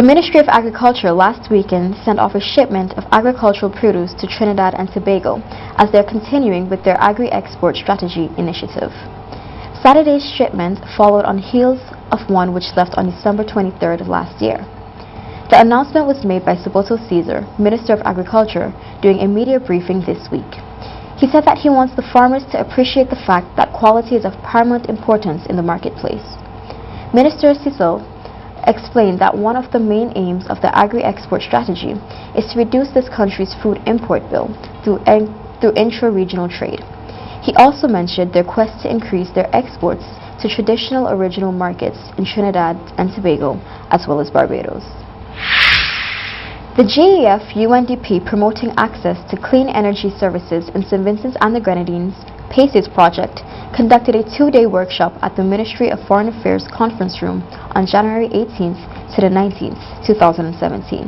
The Ministry of Agriculture last weekend sent off a shipment of agricultural produce to Trinidad and Tobago as they're continuing with their agri-export strategy initiative. Saturday's shipment followed on heels of one which left on December 23rd last year. The announcement was made by Saboto Caesar, Minister of Agriculture, during a media briefing this week. He said that he wants the farmers to appreciate the fact that quality is of paramount importance in the marketplace. Minister Cecil explained that one of the main aims of the agri-export strategy is to reduce this country's food import bill through intra-regional trade. He also mentioned their quest to increase their exports to traditional original markets in Trinidad and Tobago as well as Barbados. The GEF UNDP Promoting Access to Clean Energy Services in St. Vincent and the Grenadines PACES project conducted a two-day workshop at the Ministry of Foreign Affairs Conference Room on January 18th to the 19th, 2017.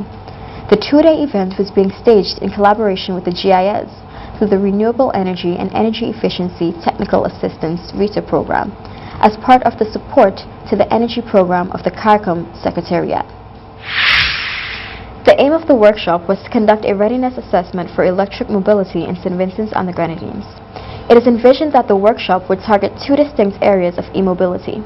The two-day event was being staged in collaboration with the GIS through the Renewable Energy and Energy Efficiency Technical Assistance RETA program as part of the support to the energy program of the CARICOM Secretariat. The aim of the workshop was to conduct a readiness assessment for electric mobility in St. Vincent and the Grenadines. It is envisioned that the workshop would target two distinct areas of e-mobility: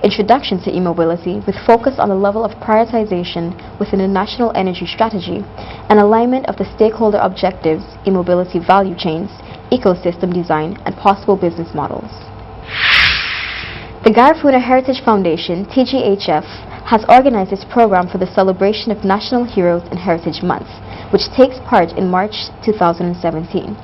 introduction to e-mobility with focus on the level of prioritization within the national energy strategy and alignment of the stakeholder objectives, e-mobility value chains, ecosystem design, and possible business models. The Garifuna Heritage Foundation, TGHF, has organized its program for the celebration of National Heroes and Heritage Month, which takes part in March 2017.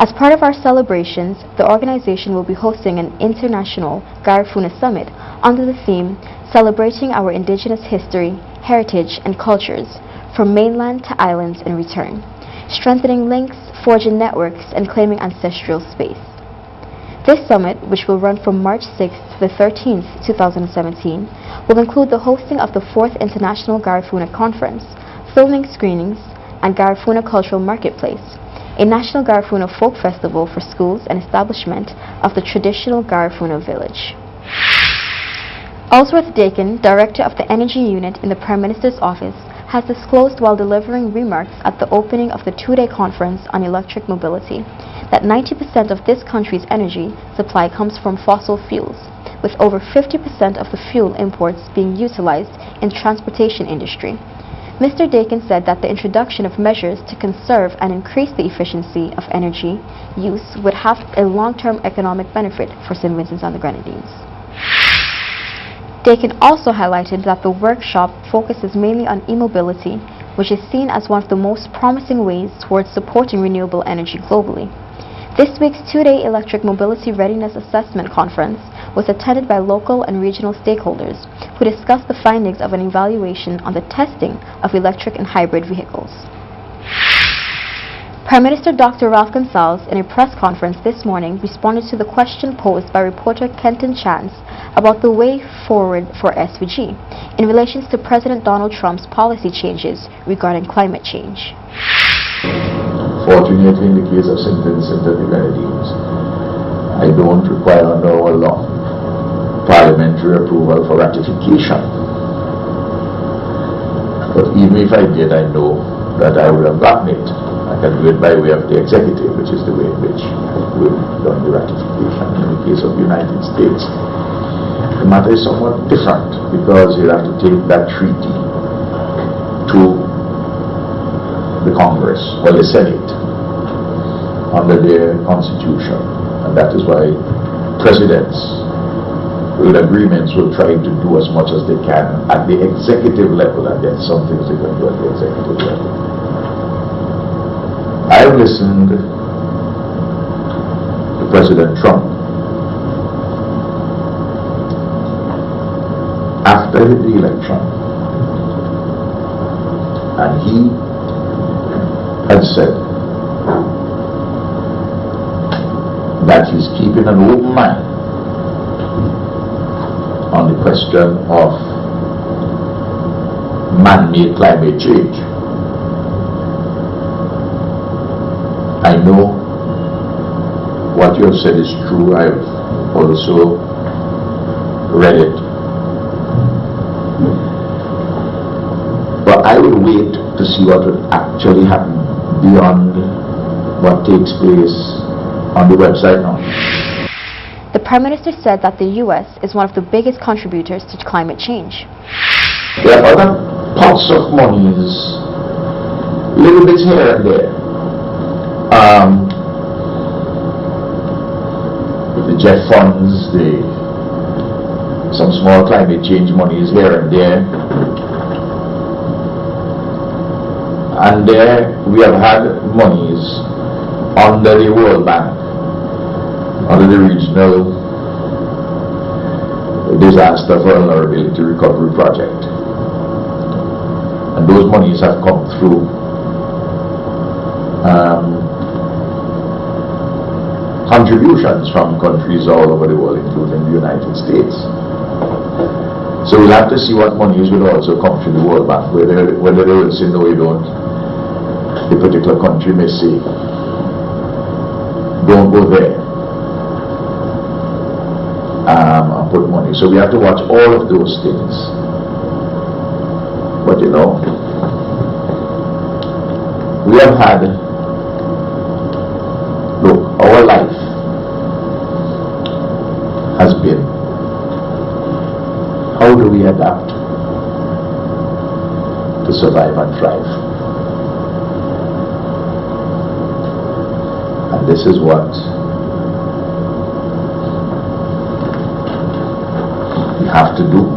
As part of our celebrations, the organization will be hosting an international Garifuna Summit under the theme Celebrating Our Indigenous History, Heritage and Cultures from Mainland to Islands and Return, strengthening links, forging networks, and claiming ancestral space. This summit, which will run from March 6th to the 13th, 2017, will include the hosting of the 4th International Garifuna Conference, filming screenings, and Garifuna Cultural Marketplace, a national Garifuna folk festival for schools and establishment of the traditional Garifuna village. Ellsworth Dakin, Director of the Energy Unit in the Prime Minister's Office, has disclosed while delivering remarks at the opening of the two-day conference on electric mobility that 90% of this country's energy supply comes from fossil fuels, with over 50% of the fuel imports being utilized in the transportation industry. Mr. Dakin said that the introduction of measures to conserve and increase the efficiency of energy use would have a long-term economic benefit for St. Vincent and the Grenadines. Dakin also highlighted that the workshop focuses mainly on e-mobility, which is seen as one of the most promising ways towards supporting renewable energy globally. This week's two-day Electric Mobility Readiness Assessment Conference was attended by local and regional stakeholders who discussed the findings of an evaluation on the testing of electric and hybrid vehicles. Prime Minister Dr. Ralph Gonsalves, in a press conference this morning, responded to the question posed by reporter Kenton Chance about the way forward for SVG in relation to President Donald Trump's policy changes regarding climate change. Fortunately, in the case of St. Vincent and the Grenadines, I don't require under our law parliamentary approval for ratification. But even if I did, I know that I would have gotten it. I can do it by way of the executive, which is the way in which we've done the ratification. In the case of the United States, the matter is somewhat different because you have to take that treaty to the Congress or the Senate under their constitution, and that is why presidents with agreements will try to do as much as they can at the executive level, and then some things they can do at the executive level. I've listened to President Trump after the election, and he had said that he's keeping an open mind on the question of man-made climate change. I know what you have said is true. I've also read it. see what would actually happen beyond what takes place on the website now. The Prime Minister said that the U.S. is one of the biggest contributors to climate change. There are other pots of monies, little bits here and there. The jet funds, some small climate change monies here and there. And there we have had monies under the World Bank, under the Regional Disaster Vulnerability Recovery Project. And those monies have come through contributions from countries all over the world, including the United States. So we'll have to see what monies will also come through the World Bank, whether they will say no, you don't. The particular country may say, don't go there and put money. So we have to watch all of those things. But you know, we have had, look, our life has been, how do we adapt to survive and thrive? And this is what we have to do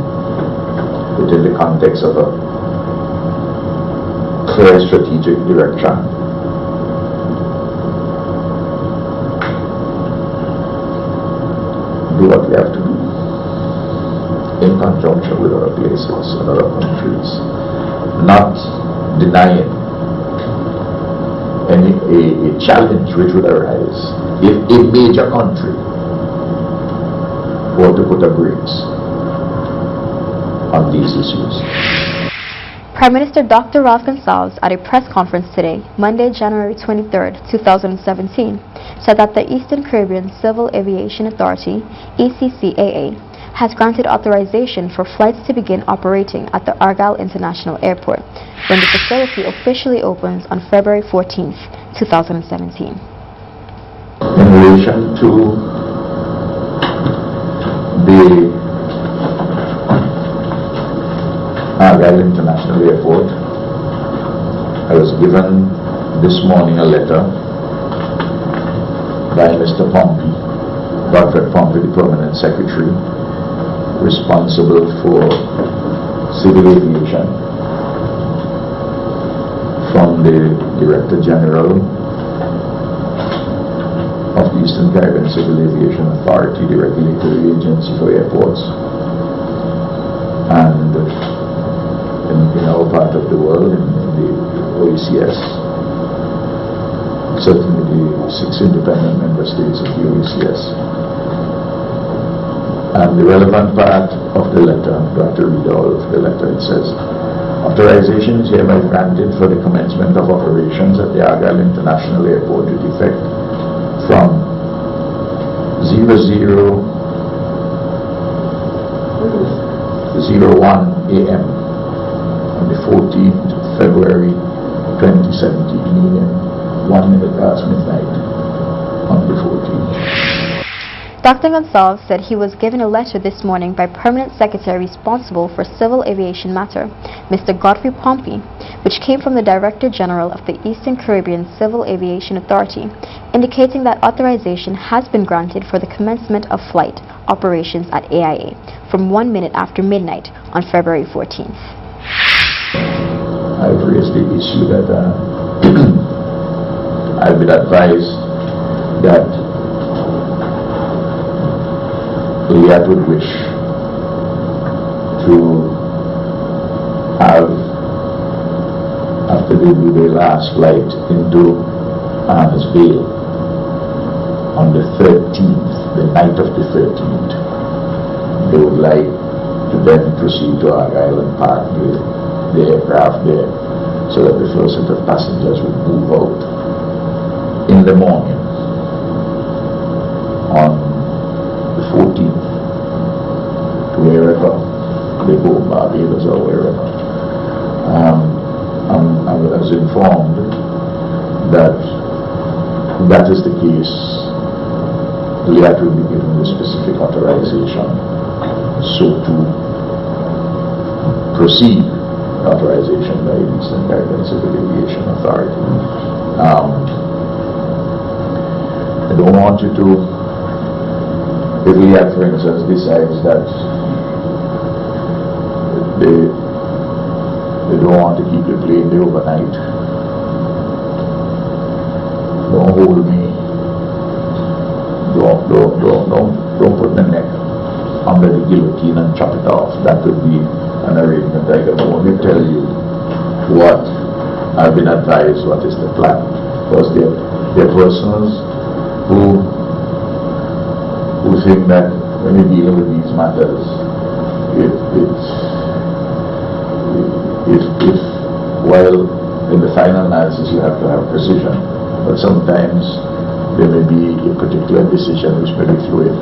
within the context of a clear strategic direction. Do what we have to do in conjunction with other places and other countries, not denying a challenge which would arise if a major country were to put a brakes on these issues. Prime Minister Dr. Ralph Gonsalves, at a press conference today, Monday, January 23, 2017, said that the Eastern Caribbean Civil Aviation Authority, ECCAA, has granted authorization for flights to begin operating at the Argyle International Airport when the facility officially opens on February 14, 2017. In relation to the Argyle International Airport, I was given this morning a letter by Mr. Pompey, Dr. Pompey, the Permanent Secretary, responsible for civil aviation, from the Director General of the Eastern Caribbean Civil Aviation Authority, the regulatory agency for airports, and in our part of the world, in the OECS, certainly the 6 independent member states of the OECS. And the relevant part of the letter, I'm going to read all of the letter. It says, authorization is hereby granted for the commencement of operations at the Argyle International Airport with effect from 00:01 a.m. on the 14th of February 2017, meaning 1 minute past midnight on the 14th. Dr. Gonsalves said he was given a letter this morning by Permanent Secretary responsible for civil aviation matter, Mr. Godfrey Pompey, which came from the Director General of the Eastern Caribbean Civil Aviation Authority, indicating that authorization has been granted for the commencement of flight operations at AIA from 1 minute after midnight on February 14th. I've raised the issue that I've been advised that Riyadh would wish to have, after they do their last flight into Anna's Vale on the 13th, the night of the 13th, they would like to then proceed to Argyle and park the aircraft there so that the first set of passengers would move out in the morning on the 14th to wherever they go, Barbados or wherever. informed that if that is the case, LEAT will be given the specific authorization so to proceed authorization by the Eastern Caribbean Civil Aviation Authority. I don't want you to, if LEAT, for instance, decides that they don't want to keep the plane there overnight, don't hold me. Don't put my neck under the guillotine and chop it off. That would be an arrangement. I can only tell you what I've been advised, what is the plan. Because there are persons who think that when you're dealing with these matters, if while in the final analysis you have to have precision, but sometimes there may be a particular decision which may be fluid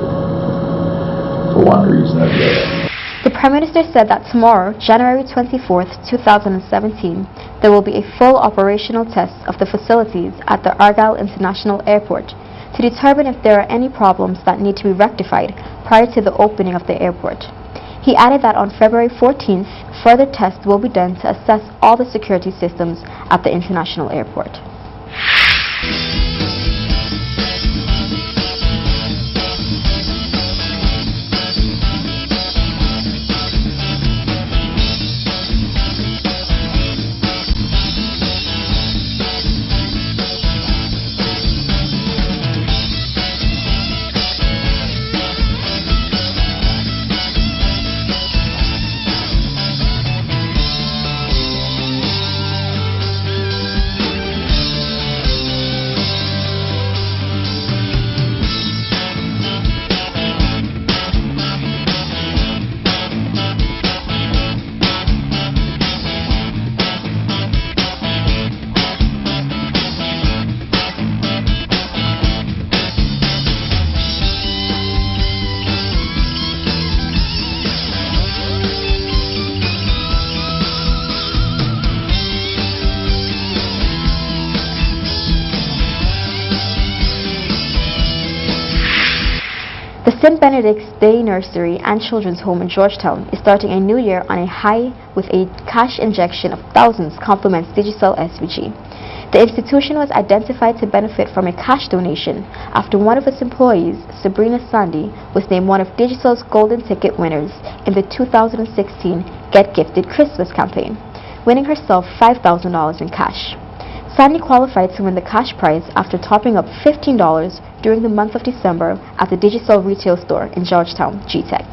for one reason or the other. The Prime Minister said that tomorrow, January 24th, 2017, there will be a full operational test of the facilities at the Argyle International Airport to determine if there are any problems that need to be rectified prior to the opening of the airport. He added that on February 14th, further tests will be done to assess all the security systems at the international airport. The St. Benedict's Day Nursery and Children's Home in Georgetown is starting a new year on a high with a cash injection of thousands compliments Digicel SVG. The institution was identified to benefit from a cash donation after one of its employees, Sabrina Sandy, was named one of Digicel's golden ticket winners in the 2016 Get Gifted Christmas campaign, winning herself $5,000 in cash. Sandy qualified to win the cash prize after topping up $15 during the month of December at the Digicel retail store in Georgetown, GTech.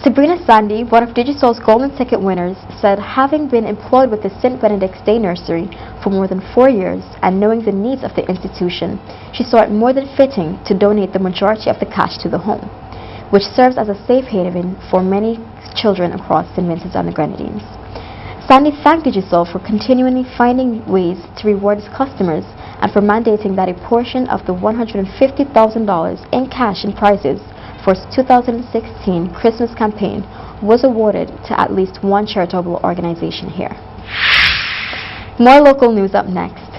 Sabrina Sandy, one of Digicel's golden ticket winners, said having been employed with the St. Benedict's Day Nursery for more than 4 years and knowing the needs of the institution, she saw it more than fitting to donate the majority of the cash to the home, which serves as a safe haven for many children across St. Vincent and the Grenadines. Sandy thanked Digicel for continually finding ways to reward its customers and for mandating that a portion of the $150,000 in cash and prizes for its 2016 Christmas campaign was awarded to at least one charitable organization here. More local news up next.